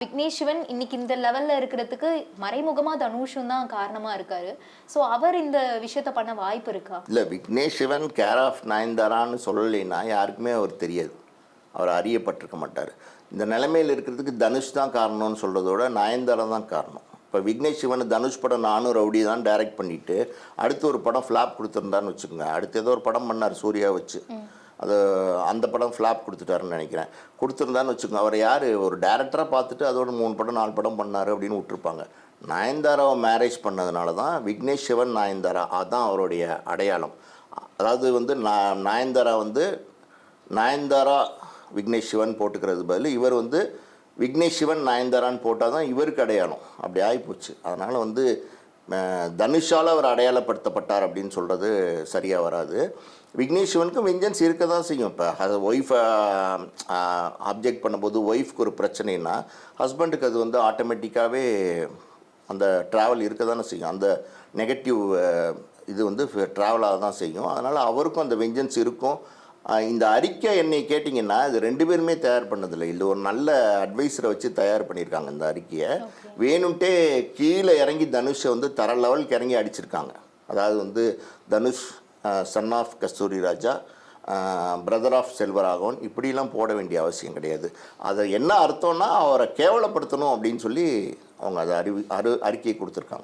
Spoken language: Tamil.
விக்னேஷ் சிவன் இன்னைக்கு இந்த லெவல்ல இருக்கிறதுக்கு மறைமுகமா தனுஷும் தான் காரணமா இருக்காரு. ஸோ அவர் இந்த விஷயத்த பண்ண வாய்ப்பு இருக்கா? இல்லை, விக்னேஷ் சிவன் கேர் ஆஃப் நயன்தாரான்னு சொல்லலைன்னா யாருக்குமே அவர் தெரியாது, அவர் அறியப்பட்டிருக்க மாட்டார். இந்த நிலைமையில் இருக்கிறதுக்கு தனுஷ் தான் காரணம்னு சொல்கிறதோட நயன்தாரா தான் காரணம். இப்போ விக்னேஷ் சிவன் தனுஷ் படம் நானும் ரவுடி தான் டைரக்ட் பண்ணிவிட்டு அடுத்து ஒரு படம் ஃப்ளாப் கொடுத்துருந்தான்னு வச்சுக்கோங்க. அடுத்து ஏதோ ஒரு படம் பண்ணார் சூர்யா வச்சு, அது அந்த படம் ஃப்ளாப் கொடுத்துட்டாருன்னு நினைக்கிறேன். கொடுத்துருந்தான்னு வச்சுக்கோங்க, அவர் யார் ஒரு டேரக்டராக பார்த்துட்டு அதோட 3 படம் 4 படம் பண்ணார் அப்படின்னு விட்டுருப்பாங்க. நயன்தாராவை மேரேஜ் பண்ணதுனால தான் விக்னேஷ் சிவன் நயன்தாரா, அதுதான் அவருடைய அடையாளம். அதாவது வந்து நயன்தாரா வந்து நயன்தாரா விக்னேஷ் சிவன் போட்டுக்கிறது பதில் இவர் வந்து விக்னேஷ் சிவன் நயன்தாரான்னு போட்டால் தான் இவருக்கு அடையாளம். அப்படி ஆகிப்போச்சு. அதனால் வந்து தனுஷால் அவர் அடையாளப்படுத்தப்பட்டார் அப்படின்னு சொல்கிறது சரியாக வராது. விக்னேஷ் சிவனுக்கு வெஞ்சன்ஸ் இருக்க தான் செய்யும். இப்போ அது ஒய்ஃபை ஆப்ஜெக்ட் பண்ணும்போது ஒய்ஃப்க்கு ஒரு பிரச்சனைனா ஹஸ்பண்டுக்கு அது வந்து ஆட்டோமேட்டிக்காகவே அந்த ட்ராவல் இருக்க தானே செய்யும். அந்த நெகட்டிவ் இது வந்து ட்ராவலாக தான் செய்யும். அதனால் அவருக்கும் அந்த வெஞ்சன்ஸ் இருக்கும். இந்த அறிக்கை என்னை கேட்டிங்கன்னா இது 2 பேருமே தயார் பண்ணதில்லை. இல்லை, ஒரு நல்ல அட்வைஸரை வச்சு தயார் பண்ணியிருக்காங்க இந்த அறிக்கையை. வேணும்ட்டே கீழே இறங்கி தனுஷை வந்து தர லெவலுக்கு இறங்கி அடிச்சிருக்காங்க. அதாவது வந்து Dhanush son of Kasthuri Raja, brother of Selvaraghavan இப்படிலாம் போட வேண்டிய அவசியம் கிடையாது. அதை என்ன அர்த்தம்னா அவரை கேவலப்படுத்தணும் அப்படின்னு சொல்லி அவங்க அதை அறிக்கை கொடுத்துருக்காங்க.